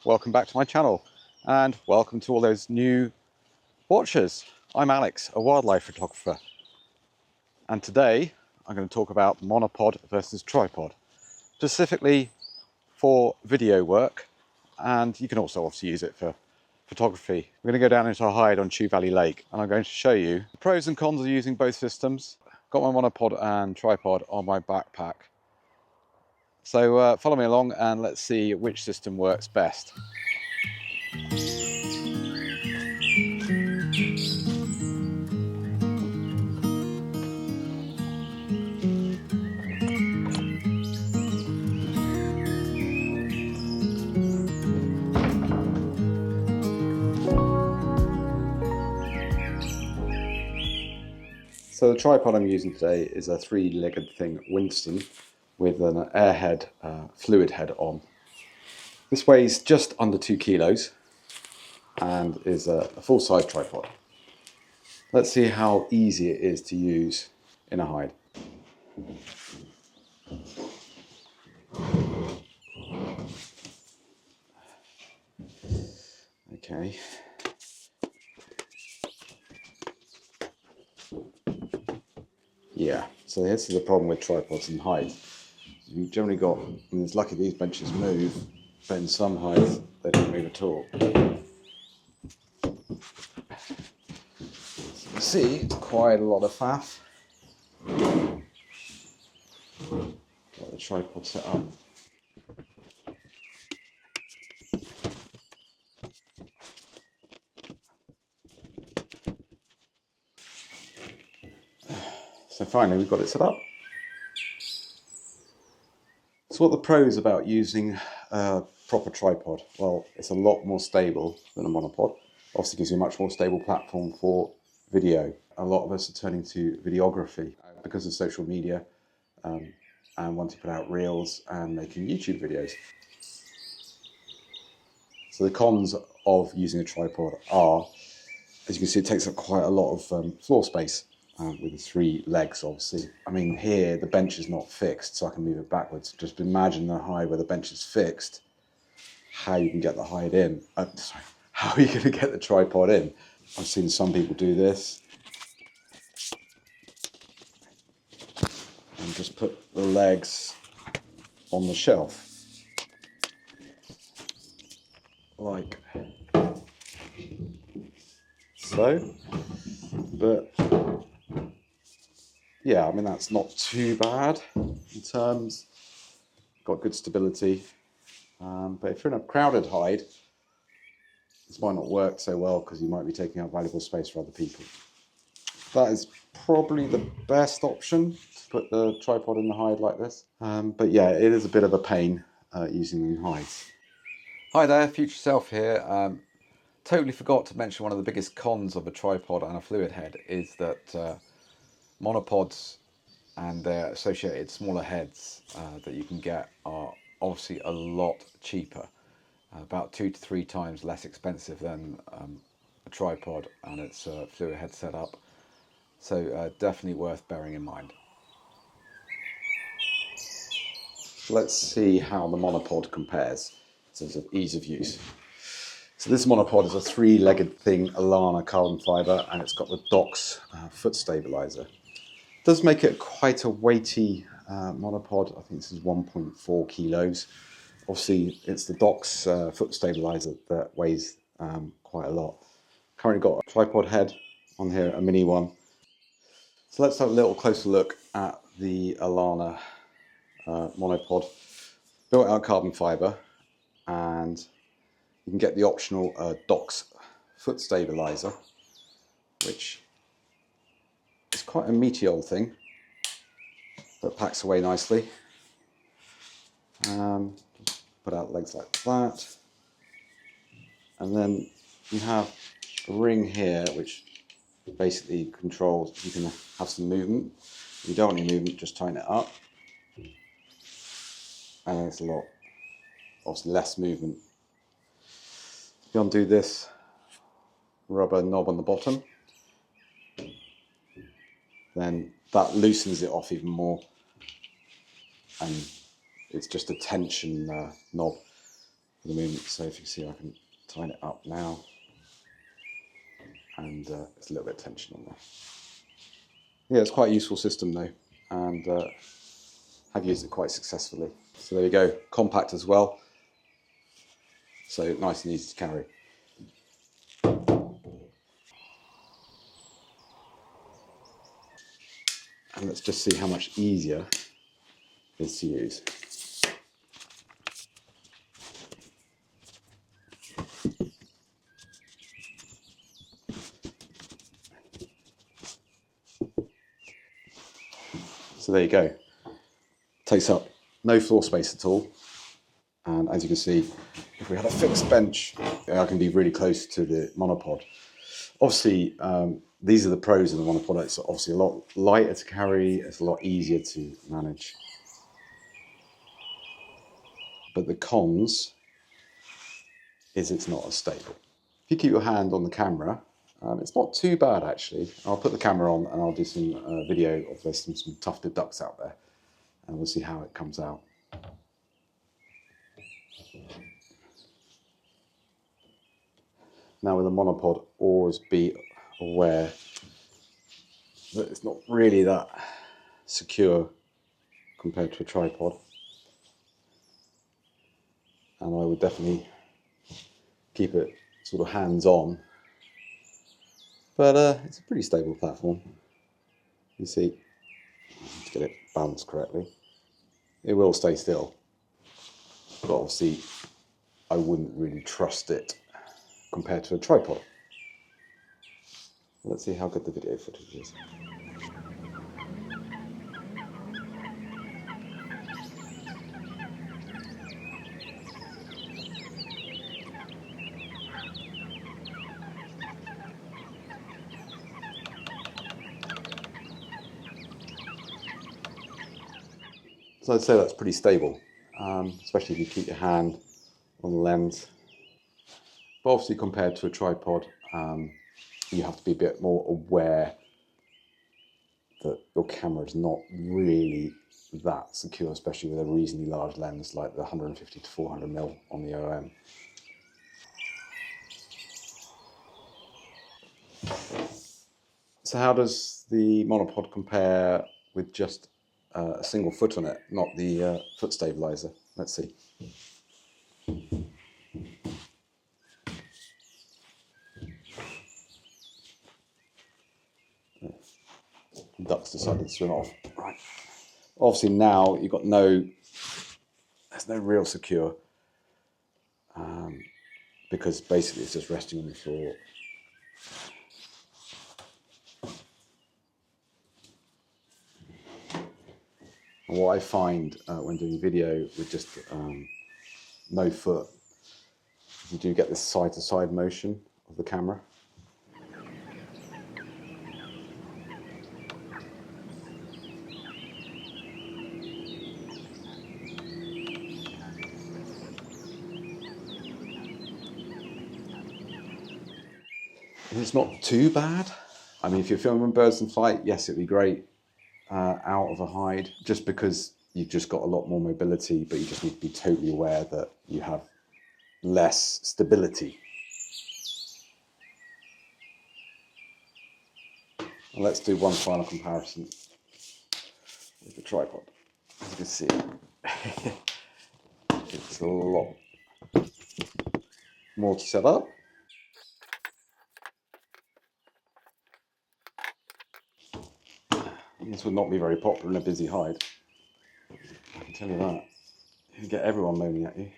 welcome back to my channel and welcome to all those new watchers. I'm Alex, a wildlife photographer, and today I'm going to talk about monopod versus tripod, specifically for video work, and you can also obviously use it for photography. We're going to go down into a hide on Chew Valley Lake and I'm going to show you the pros and cons of using both systems. Got my monopod and tripod on my backpack. So follow me along and let's see which system works best. So the tripod I'm using today is a three-legged thing, Winston, with an airhead fluid head on. This weighs just under 2 kilos and is a full-size tripod. Let's see how easy it is to use in a hide. Okay. Yeah, so this is the problem with tripods and hides. You've generally got, I mean, it's lucky these benches move, but in some hides they don't move at all. So you see, it's quite a lot of faff. Got the tripod set up. So finally we've got it set up. So what are the pros about using a proper tripod? Well, it's a lot more stable than a monopod. Obviously gives you a much more stable platform for video. A lot of us are turning to videography because of social media and want to put out reels and making YouTube videos. So the cons of using a tripod are, as you can see, it takes up quite a lot of floor space. With the 3 legs, obviously. I mean, here the bench is not fixed, so I can move it backwards. Just imagine a hide where the bench is fixed, how you can get the hide in. How are you going to get the tripod in? I've seen some people do this and just put the legs on the shelf, like so. But yeah, I mean, that's not too bad in terms, got good stability. But if you're in a crowded hide, this might not work so well because you might be taking up valuable space for other people. That is probably the best option, to put the tripod in the hide like this. But yeah, it is a bit of a pain using them in hides. Hi there, Future Self here. Totally forgot to mention one of the biggest cons of a tripod and a fluid head is that monopods and their associated smaller heads that you can get are obviously a lot cheaper, about 2 to 3 times less expensive than a tripod and its fluid head setup. So definitely worth bearing in mind. Let's see how the monopod compares in terms of ease of use. So this monopod is a 3-legged thing, Alana carbon fibre, and it's got the Docks foot stabilizer. It does make it quite a weighty monopod. I think this is 1.4 kilos. Obviously, it's the Docks foot stabilizer that weighs quite a lot. Currently got a tripod head on here, a mini one. So let's have a little closer look at the Alana monopod. Built out carbon fibre, and you can get the optional Docks foot stabilizer, which is quite a meaty old thing, but packs away nicely. Put out legs like that, and then you have a ring here which basically controls, you can have some movement. If you don't want any movement, just tighten it up, and there's a lot, obviously less movement. If you undo this rubber knob on the bottom, then that loosens it off even more, and it's just a tension knob. for the moment. So if you see, I can tighten it up now, and it's a little bit of tension on there. Yeah, it's quite a useful system though, and have used it quite successfully. So there you go, compact as well, so nice and easy to carry. And let's just see how much easier it is to use. So there you go. Takes up no floor space at all. And as you can see, if we had a fixed bench, I can be really close to the monopod. Obviously, these are the pros of the monopod. It's obviously a lot lighter to carry. It's a lot easier to manage. But the cons is it's not as stable. If you keep your hand on the camera, it's not too bad actually. I'll put the camera on and I'll do some video of there's some tufted ducks out there, and we'll see how it comes out. Now with a monopod, always be aware that it's not really that secure compared to a tripod, and I would definitely keep it sort of hands-on, but it's a pretty stable platform. You see, to get it balanced correctly, it will stay still, but obviously I wouldn't really trust it compared to a tripod. Let's see how good the video footage is. So I'd say that's pretty stable, especially if you keep your hand on the lens. But obviously compared to a tripod, you have to be a bit more aware that your camera is not really that secure, especially with a reasonably large lens like the 150 to 400mm on the OM. So how does the monopod compare with just a single foot on it, not the foot stabilizer? Let's see. Ducks decided to swim off. Right. Obviously now you've got there's no real secure, because basically it's just resting on the floor. And what I find when doing video with just no foot, you do get this side-to-side motion of the camera. And it's not too bad. I mean, if you're filming birds in flight, yes, it'd be great out of a hide, just because you've just got a lot more mobility, but you just need to be totally aware that you have less stability. And let's do one final comparison with the tripod. As you can see, it's a lot more to set up. This would not be very popular in a busy hide, I can tell you that. You get everyone moaning at you.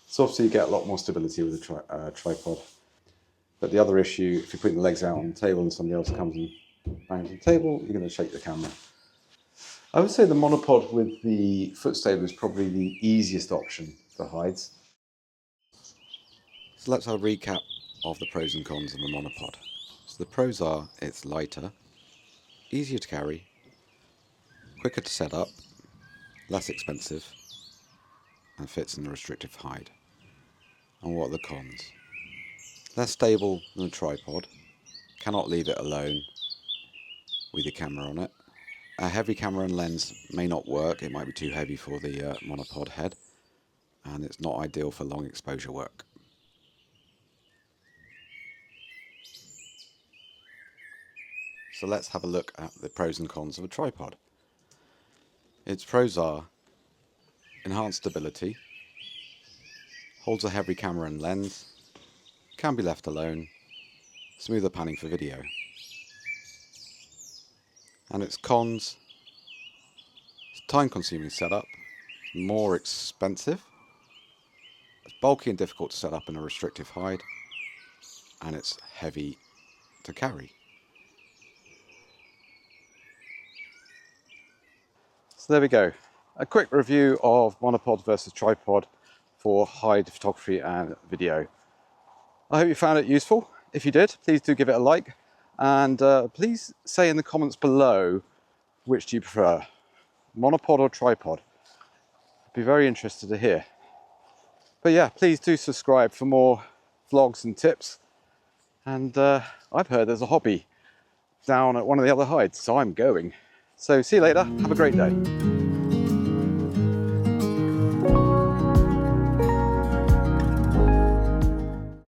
So obviously you get a lot more stability with a tripod. But the other issue, if you're putting the legs out on the table and somebody else comes and bangs the table, you're going to shake the camera. I would say the monopod with the foot stable is probably the easiest option for hides. So let's have a recap of the pros and cons of the monopod. So the pros are it's lighter, easier to carry, quicker to set up, less expensive, and fits in a restrictive hide. And what are the cons? less stable than a tripod. Cannot leave it alone with your camera on it. A heavy camera and lens may not work. It might be too heavy for the monopod head, and it's not ideal for long exposure work. So let's have a look at the pros and cons of a tripod. Its pros are enhanced stability, holds a heavy camera and lens, can be left alone, smoother panning for video. And its cons: it's time-consuming setup, more expensive, it's bulky and difficult to set up in a restrictive hide, and it's heavy to carry. So there we go, a quick review of monopod versus tripod for hide photography and video. I hope you found it useful. If you did, please do give it a like, and please say in the comments below, which do you prefer, monopod or tripod? I'd be very interested to hear. But yeah, please do subscribe for more vlogs and tips. And I've heard there's a hobby down at one of the other hides, so I'm going. So see you later, have a great day.